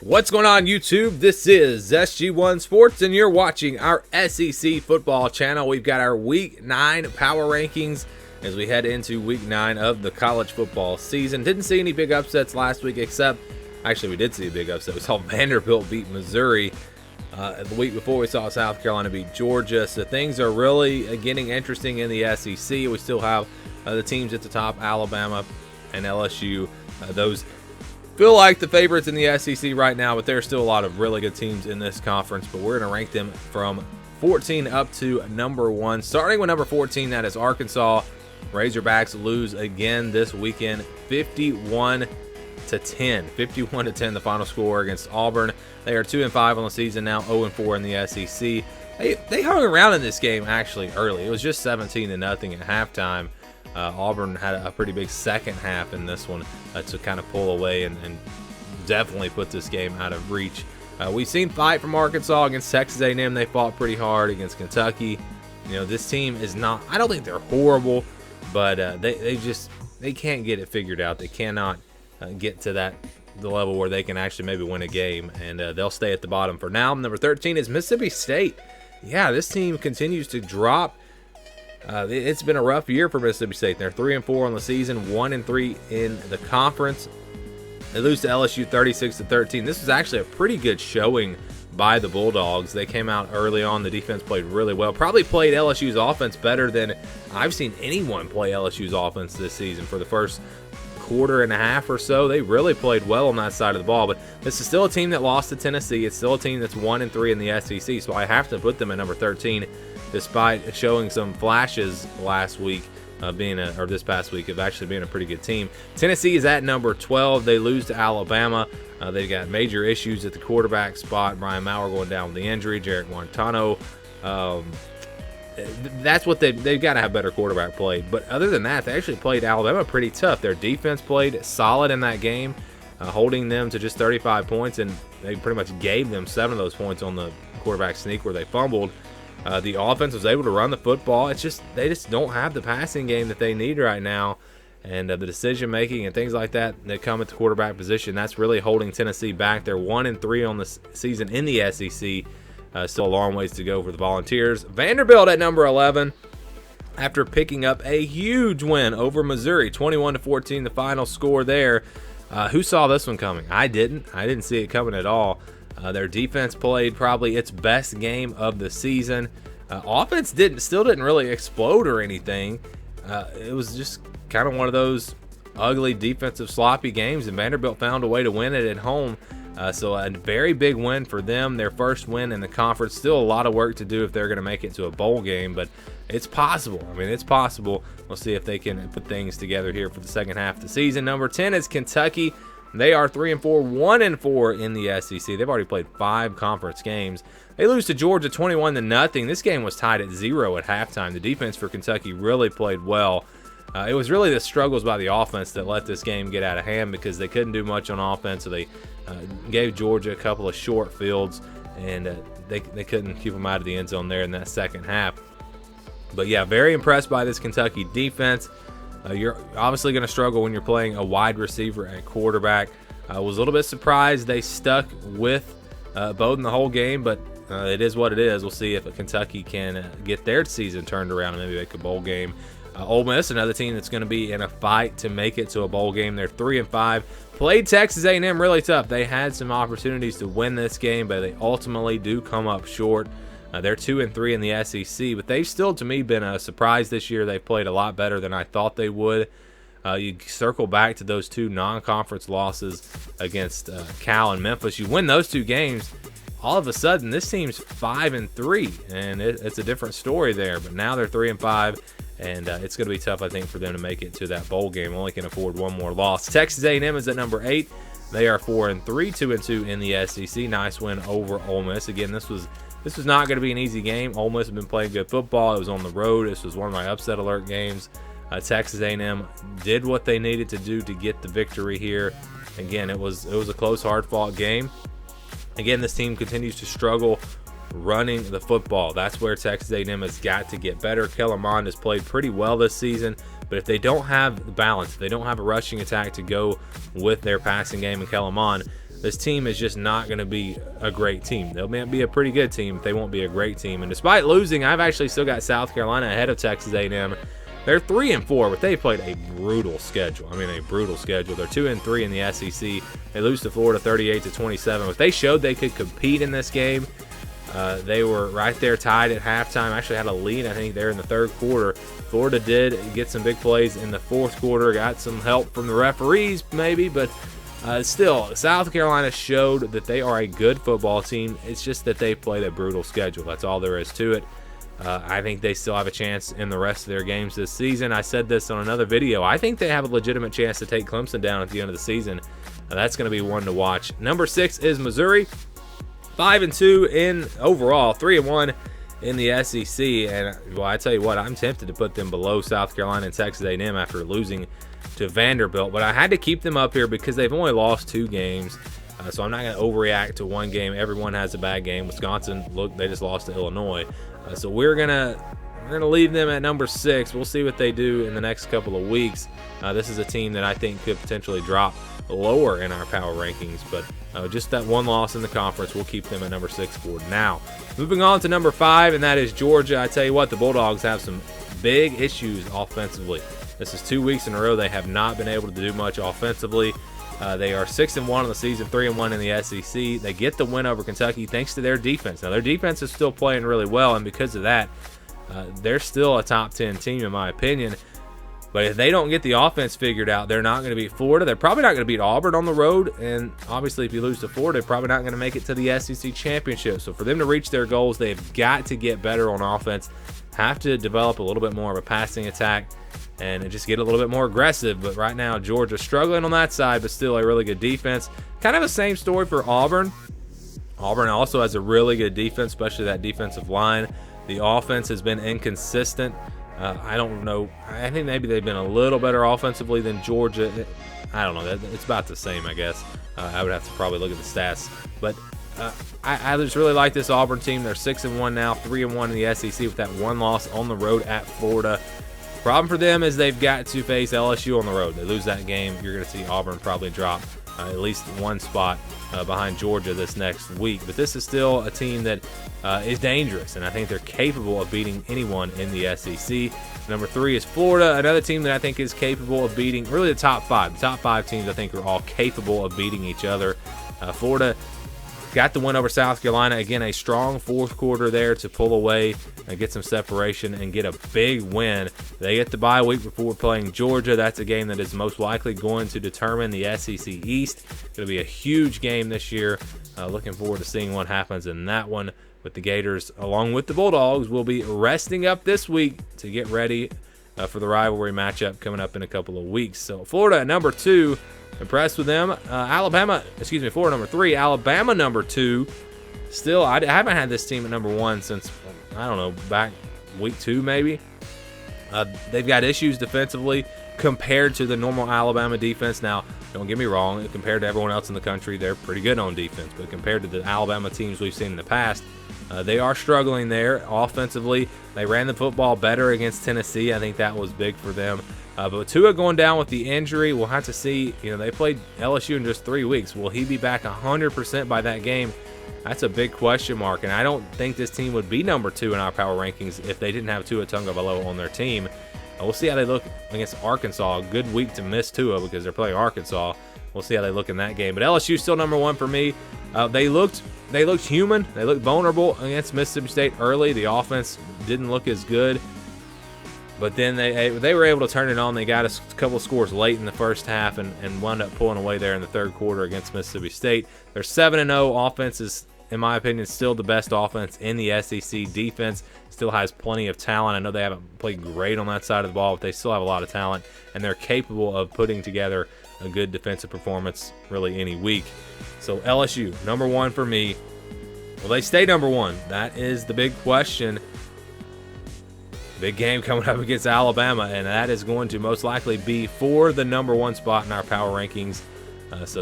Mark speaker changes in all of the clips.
Speaker 1: What's going on, YouTube? This is SG1 Sports, and you're watching our SEC football channel. We've got our Week 9 power rankings as we head into Week 9 of the college football season. Didn't see any big upsets last week, except, actually, we did see a big upset. We saw Vanderbilt beat Missouri. The week before, we saw South Carolina beat Georgia. So things are really getting interesting in the SEC. We still have the teams at the top, Alabama and LSU. Those feel like the favorites in the SEC right now, but there's still a lot of really good teams in this conference. But we're going to rank them from 14 up to number 1. Starting with number 14, that is Arkansas. Razorbacks lose again this weekend, 51-10. 51-10, the final score against Auburn. They are 2-5 on the season now, 0-4 in the SEC. They hung around in this game actually early. It was just 17-0 at halftime. Auburn had a pretty big second half in this one to kind of pull away and definitely put this game out of reach. We've seen fight from Arkansas against Texas A&M. They fought pretty hard against Kentucky. You know, this team is not, I don't think they're horrible, but they can't get it figured out. They cannot get to the level where they can actually maybe win a game, and they'll stay at the bottom for now. Number 13 is Mississippi State. Yeah, this team continues to drop. It's been a rough year for Mississippi State. They're 3-4 on the season, 1-3 in the conference. They lose to LSU 36-13. This was actually a pretty good showing by the Bulldogs. They came out early on. The defense played really well. Probably played LSU's offense better than I've seen anyone play LSU's offense this season. For the first quarter and a half or so, they really played well on that side of the ball. But this is still a team that lost to Tennessee. It's still a team that's 1-3 in the SEC, so I have to put them at number 13. Despite showing some flashes last week, this past week, of actually being a pretty good team. Tennessee is at number 12. They lose to Alabama. They've got major issues at the quarterback spot. Brian Maurer going down with the injury. Jarek Montano. That's what they've got to have better quarterback play. But other than that, they actually played Alabama pretty tough. Their defense played solid in that game, holding them to just 35 points, and they pretty much gave them 7 of those points on the quarterback sneak where they fumbled. The offense was able to run the football. They just don't have the passing game that they need right now, and the decision making and things like that come at the quarterback position. That's really holding Tennessee back. They're 1-3 on the season in the SEC. Still a long ways to go for the Volunteers. Vanderbilt at number 11, after picking up a huge win over Missouri, 21-14, the final score there. Who saw this one coming? I didn't. I didn't see it coming at all. Their defense played probably its best game of the season. Offense still didn't really explode or anything. It was just kind of one of those ugly defensive sloppy games, and Vanderbilt found a way to win it at home. So a very big win for them, their first win in the conference. Still a lot of work to do if they're going to make it to a bowl game, but it's possible. I mean, it's possible. We'll see if they can put things together here for the second half of the season. Number 10 is Kentucky. They are 3-4, 1-4 in the SEC. They've already played 5 conference games. They lose to Georgia 21-0. This game was tied at 0 at halftime. The defense for Kentucky really played well. It was really the struggles by the offense that let this game get out of hand, because they couldn't do much on offense. So they gave Georgia a couple of short fields, and they couldn't keep them out of the end zone there in that second half. But yeah, very impressed by this Kentucky defense. You're obviously going to struggle when you're playing a wide receiver at quarterback. I was a little bit surprised they stuck with Bowden the whole game, but it is what it is. We'll see if Kentucky can get their season turned around and maybe make a bowl game. Ole Miss, another team that's going to be in a fight to make it to a bowl game. They're 3-5. Played Texas A&M really tough. They had some opportunities to win this game, but they ultimately do come up short. They're 2-3 in the SEC, but they've still, to me, been a surprise this year. They've played a lot better than I thought they would. You circle back to those 2 non-conference losses against Cal and Memphis. You win those 2 games, all of a sudden this team's 5-3, and it's a different story there. But now they're 3-5, and it's going to be tough, I think, for them to make it to that bowl game. Only can afford one more loss. Texas A&M is at number 8. They are 4-3, 2-2 in the SEC. Nice win over Ole Miss. Again, this was not going to be an easy game. Ole Miss has been playing good football. It was on the road. This was one of my upset alert games. Texas A&M did what they needed to do to get the victory here. Again, it was a close, hard-fought game. Again, this team continues to struggle running the football. That's where Texas A&M has got to get better. Kellen Mond has played pretty well this season, but if they don't have the balance, if they don't have a rushing attack to go with their passing game and Kellen Mond, this team is just not going to be a great team. They'll be a pretty good team, but they won't be a great team. And despite losing, I've actually still got South Carolina ahead of Texas A&M. They're 3-4, but they played a brutal schedule. I mean, a brutal schedule. They're 2-3 in the SEC. They lose to Florida 38-27. But they showed they could compete in this game. They were right there tied at halftime. Actually had a lead, I think, there in the third quarter. Florida did get some big plays in the fourth quarter. Got some help from the referees, maybe, but still, South Carolina showed that they are a good football team. It's just that they played a brutal schedule. That's all there is to it. I think they still have a chance in the rest of their games this season. I said this on another video. I think they have a legitimate chance to take Clemson down at the end of the season. That's going to be one to watch. Number 6 is Missouri. 5-2 in overall, 3-1 in the SEC. And, well, I tell you what, I'm tempted to put them below South Carolina and Texas A&M after losing to Vanderbilt. But I had to keep them up here because they've only lost 2 games. So I'm not going to overreact to one game. Everyone has a bad game. Wisconsin, look, they just lost to Illinois. So we're gonna leave them at number 6. We'll see what they do in the next couple of weeks. This is a team that I think could potentially drop lower in our power rankings, but just that one loss in the conference, we'll keep them at number 6 for now. Moving on to number 5, and that is Georgia. I tell you what, the Bulldogs have some big issues offensively. This is 2 weeks in a row they have not been able to do much offensively. They are 6-1 in the season, 3-1 in the SEC. They get the win over Kentucky thanks to their defense. Now, their defense is still playing really well, and because of that, they're still a top 10 team in my opinion. But if they don't get the offense figured out, they're not going to beat Florida. They're probably not going to beat Auburn on the road. And obviously, if you lose to Florida, they're probably not going to make it to the SEC championship. So for them to reach their goals, they've got to get better on offense, have to develop a little bit more of a passing attack, and just get a little bit more aggressive. But right now, Georgia's struggling on that side, but still a really good defense. Kind of the same story for Auburn. Auburn also has a really good defense, especially that defensive line. The offense has been inconsistent. I don't know. I think maybe they've been a little better offensively than Georgia. I don't know. It's about the same, I guess. I would have to probably look at the stats. But I just really like this Auburn team. They're 6-1 now, 3-1 in the SEC with that one loss on the road at Florida. Problem for them is they've got to face LSU on the road. They lose that game, you're going to see Auburn probably drop at least one spot behind Georgia this next week. But this is still a team that is dangerous, and I think they're capable of beating anyone in the SEC. Number 3 is Florida, another team that I think is capable of beating really the top 5. The top 5 teams I think are all capable of beating each other. Florida got the win over South Carolina. Again, a strong fourth quarter there to pull away and get some separation and get a big win. They get the bye week before playing Georgia. That's a game that is most likely going to determine the SEC East. It's going to be a huge game this year. Looking forward to seeing what happens in that one. With the Gators, along with the Bulldogs, will be resting up this week to get ready for the rivalry matchup coming up in a couple of weeks. So Florida at number 2. Impressed with them. Florida number 3. Alabama number 2. Still, I haven't had this team at number 1 since, I don't know, back week 2 maybe. They've got issues defensively compared to the normal Alabama defense. Now, don't get me wrong, compared to everyone else in the country, they're pretty good on defense. But compared to the Alabama teams we've seen in the past, they are struggling there offensively. They ran the football better against Tennessee. I think that was big for them. But Tua going down with the injury, we'll have to see. They played LSU in just 3 weeks. Will he be back 100% by that game? That's a big question mark, and I don't think this team would be number 2 in our power rankings if they didn't have Tua Tagovailoa on their team. We'll see how they look against Arkansas. A good week to miss Tua because they're playing Arkansas. We'll see how they look in that game. But LSU still number 1 for me. They looked human. They looked vulnerable against Mississippi State early. The offense didn't look as good. But then they were able to turn it on. They got a couple of scores late in the first half and wound up pulling away there in the third quarter against Mississippi State. Their 7-0 offense is, in my opinion, still the best offense in the SEC. Defense still has plenty of talent. I know they haven't played great on that side of the ball, but they still have a lot of talent, and they're capable of putting together a good defensive performance really any week. So LSU, number 1 for me. Will they stay number 1? That is the big question. Big game coming up against Alabama, and that is going to most likely be for the number 1 spot in our power rankings. So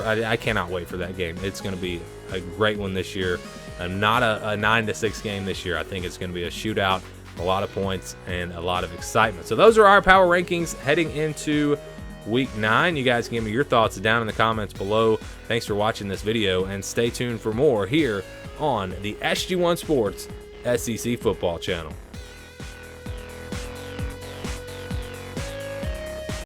Speaker 1: I cannot wait for that game. It's going to be a great one this year. Not a 9-6 game this year. I think it's going to be a shootout, a lot of points, and a lot of excitement. So those are our power rankings heading into Week 9. You guys can give me your thoughts down in the comments below. Thanks for watching this video, and stay tuned for more here on the SG1 Sports SEC Football Channel.